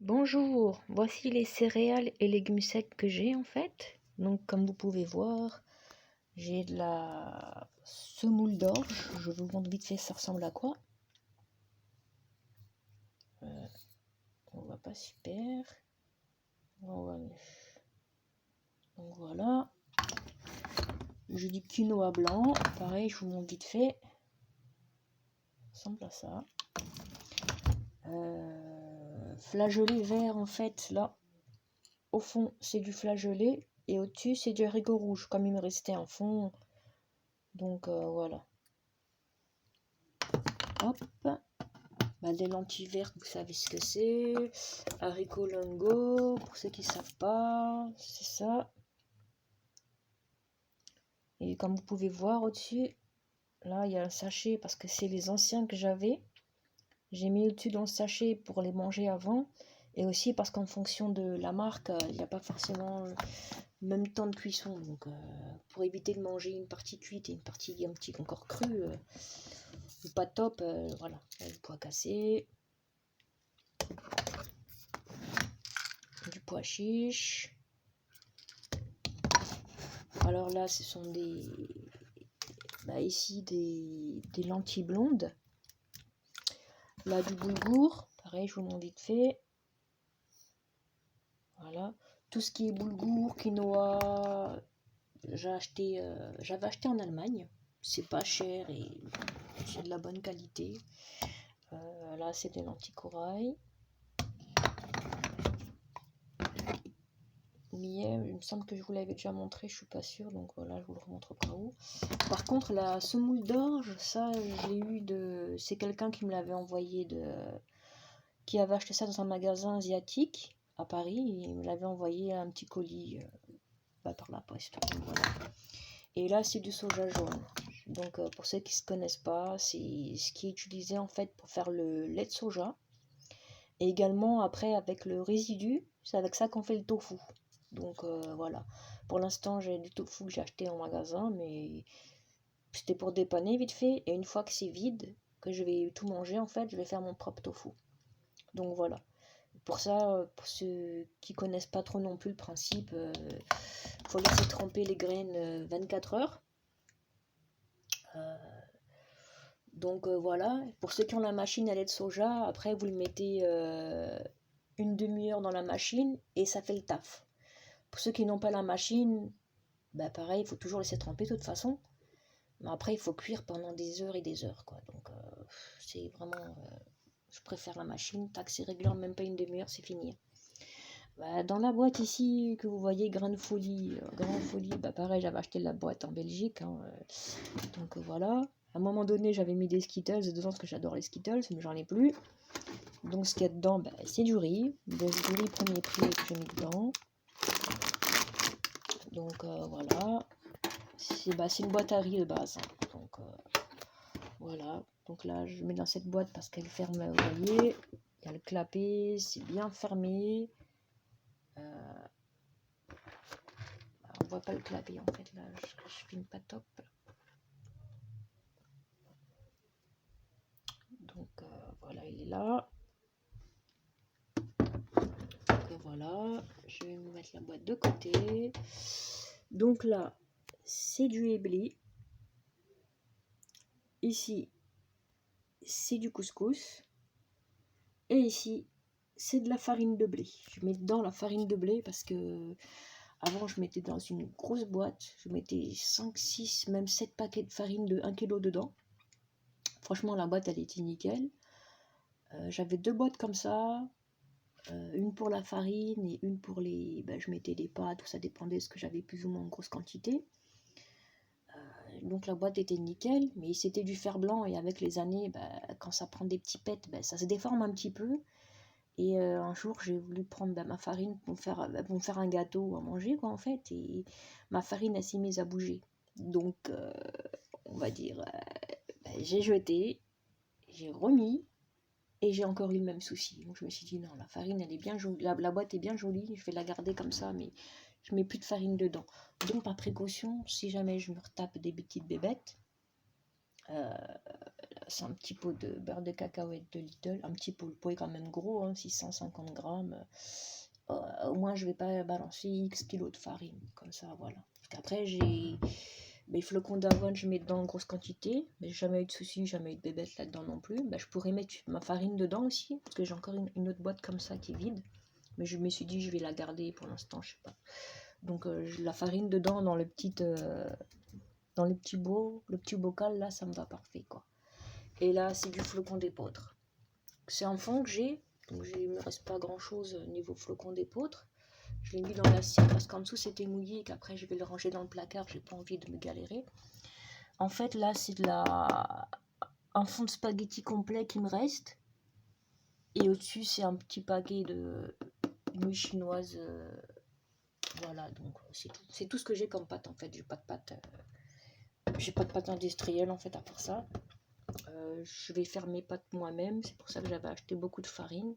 Bonjour, voici les céréales et légumes secs que j'ai en fait. Donc comme vous pouvez voir, j'ai de la semoule d'orge. Je vous montre vite fait ça ressemble à quoi. On voit pas super. Donc voilà. J'ai du quinoa blanc. Pareil, je vous montre vite fait. Ça ressemble à ça. Flageolet vert en fait là. Au fond c'est du flageolet et au-dessus c'est du haricot rouge comme il me restait un fond. Donc voilà. Hop. Bah, des lentilles vertes, vous savez ce que c'est. Haricots lingots, pour ceux qui ne savent pas, c'est ça. Et comme vous pouvez voir au-dessus, là il y a un sachet parce que c'est les anciens que j'avais. J'ai mis au-dessus dans le sachet pour les manger avant. Et aussi parce qu'en fonction de la marque, il n'y a pas forcément le même temps de cuisson. Donc pour éviter de manger une partie cuite et une partie un petit encore crue, ou pas top, voilà, du pois cassé. Du pois chiche. Alors là, ce sont ici des lentilles blondes. Là, du boulgour. Pareil, je vous montre vite fait. Voilà. Tout ce qui est boulgour, quinoa, j'avais acheté en Allemagne. C'est pas cher et c'est de la bonne qualité. Là, c'est des lentilles corail. Il me semble que je vous l'avais déjà montré, je suis pas sûre, donc voilà, je vous le remontre au cas où. Par contre, la semoule d'orge, ça, je l'ai eu de... C'est quelqu'un qui me l'avait envoyé qui avait acheté ça dans un magasin asiatique à Paris, et il me l'avait envoyé un petit colis par la poste. Donc, voilà. Et là, c'est du soja jaune. Donc, pour ceux qui ne se connaissent pas, c'est ce qui est utilisé en fait pour faire le lait de soja. Et également, après, avec le résidu, c'est avec ça qu'on fait le tofu. Donc voilà, pour l'instant j'ai du tofu que j'ai acheté en magasin, mais c'était pour dépanner vite fait. Et une fois que c'est vide, que je vais tout manger en fait, je vais faire mon propre tofu. Donc voilà. Pour ça, pour ceux qui connaissent pas trop non plus le principe, faut laisser tremper les graines 24 heures. Donc voilà. Pour ceux qui ont la machine à lait de soja, après vous le mettez une demi-heure dans la machine et ça fait le taf. Pour ceux qui n'ont pas la machine, bah pareil, il faut toujours laisser tremper de toute façon. Mais après, il faut cuire pendant des heures et des heures, quoi. Donc, c'est vraiment... je préfère la machine. Tac, c'est réglé en même pas une demi-heure, c'est fini. Bah, dans la boîte ici, que vous voyez, Grain de Folie, bah pareil, j'avais acheté la boîte en Belgique. Hein, donc, voilà. À un moment donné, j'avais mis des Skittles, dedans, parce que j'adore les Skittles, mais j'en ai plus. Donc, ce qu'il y a dedans, bah, c'est du riz. Du riz premier prix que j'ai mis dedans. Donc, voilà. C'est une boîte à riz de base. Hein. Donc, voilà. Donc là, je mets dans cette boîte parce qu'elle ferme, vous voyez. Il y a le clapet, c'est bien fermé. On voit pas le clapet en fait, là, je filme pas top. Donc, voilà, il est là. Donc, voilà. Je vais me mettre la boîte de côté. Donc là, c'est du éblé. Ici, c'est du couscous. Et ici, c'est de la farine de blé. Je mets dedans la farine de blé parce que avant, je mettais dans une grosse boîte. Je mettais 5, 6, même 7 paquets de farine de 1 kg dedans. Franchement, la boîte, elle était nickel. J'avais 2 boîtes comme ça. Une pour la farine et une pour les... je mettais des pâtes, tout ça dépendait de ce que j'avais plus ou moins en grosse quantité. Donc la boîte était nickel, mais c'était du fer blanc et avec les années, quand ça prend des petits pets, ça se déforme un petit peu. Et un jour, j'ai voulu prendre ma farine pour me faire un gâteau à manger, quoi, en fait. Et ma farine, elle s'est mise à bouger. Donc, on va dire, j'ai jeté, j'ai remis, et j'ai encore eu le même souci. Donc, je me suis dit, non, la farine, elle est bien jolie, la boîte est bien jolie, je vais la garder comme ça, mais je mets plus de farine dedans. Donc, par précaution, si jamais je me retape des petites bébêtes, C'est un petit pot de beurre de cacahuète de Lidl, un petit pot, le pot est quand même gros, hein, 650 grammes. Au moins je vais pas balancer X kilos de farine, comme ça, voilà. Parce qu'après j'ai mes flocons d'avoine, je mets dedans en grosse quantité, mais j'ai jamais eu de soucis, jamais eu de bébête là-dedans non plus. Je pourrais mettre ma farine dedans aussi, parce que j'ai encore une autre boîte comme ça qui est vide. Mais je me suis dit je vais la garder pour l'instant, je sais pas. Donc la farine dedans dans le petit bocal là, ça me va parfait quoi. Et là c'est du flocon d'épeautre. C'est un fond que j'ai, donc il me reste pas grand chose niveau flocon d'épeautre. Je l'ai mis dans l'assiette parce qu'en dessous c'était mouillé et qu'après je vais le ranger dans le placard, j'ai pas envie de me galérer. En fait là c'est un fond de spaghetti complet qui me reste. Et au-dessus c'est un petit paquet de nouilles chinoises. Voilà, donc c'est tout ce que j'ai comme pâte en fait. J'ai pas de pâte industrielle en fait à part ça. Je vais faire mes pâtes moi-même, c'est pour ça que j'avais acheté beaucoup de farine.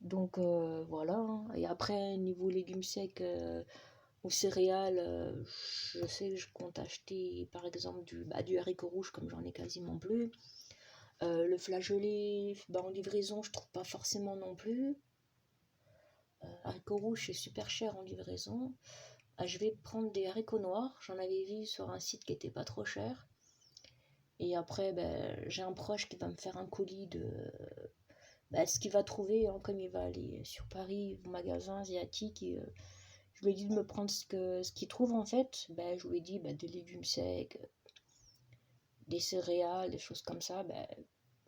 Donc voilà, hein. Et après niveau légumes secs ou céréales, je sais que je compte acheter par exemple du haricot rouge comme j'en ai quasiment plus. Le flageolet en livraison je trouve pas forcément non plus. Haricots rouges c'est super cher en livraison. Je vais prendre des haricots noirs, j'en avais vu sur un site qui était pas trop cher. Et après j'ai un proche qui va me faire un colis de ce qu'il va trouver, hein, comme il va aller sur Paris au magasin asiatique. Et, je lui ai dit de me prendre ce qu'il trouve en fait. Je lui ai dit des légumes secs, des céréales, des choses comme ça.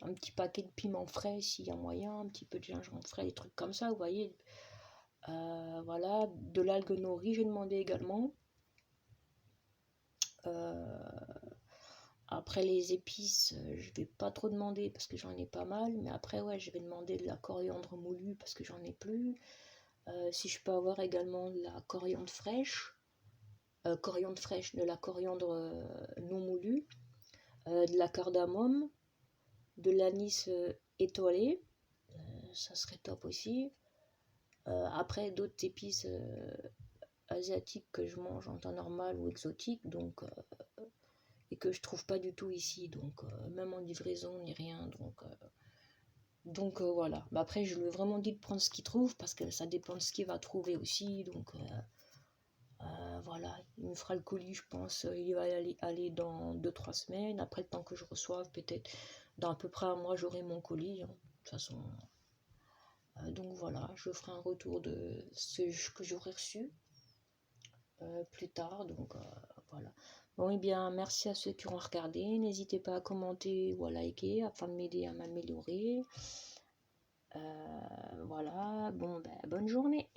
Un petit paquet de piment frais s'il y a moyen, un petit peu de gingembre frais, des trucs comme ça, vous voyez. Voilà, de l'algue nori, j'ai demandé également. Après les épices, je vais pas trop demander parce que j'en ai pas mal. Mais après, ouais, je vais demander de la coriandre moulue parce que j'en ai plus. Si je peux avoir également de la coriandre fraîche. De la coriandre non moulue. De la cardamome. De l'anis étoilé. Ça serait top aussi. Après, d'autres épices asiatiques que je mange en temps normal ou exotiques. Donc... et que je trouve pas du tout ici, donc même en livraison ni rien, donc voilà. Après je lui ai vraiment dit de prendre ce qu'il trouve parce que ça dépend de ce qu'il va trouver aussi, donc voilà, il me fera le colis, je pense, il va aller dans 2-3 semaines, après le temps que je reçoive, peut-être dans à peu près un mois j'aurai mon colis, hein, de toute façon. Donc voilà, je ferai un retour de ce que j'aurai reçu plus tard, donc voilà. Bon, et bien, merci à ceux qui ont regardé. N'hésitez pas à commenter ou à liker afin de m'aider à m'améliorer. Voilà, bon, bonne journée.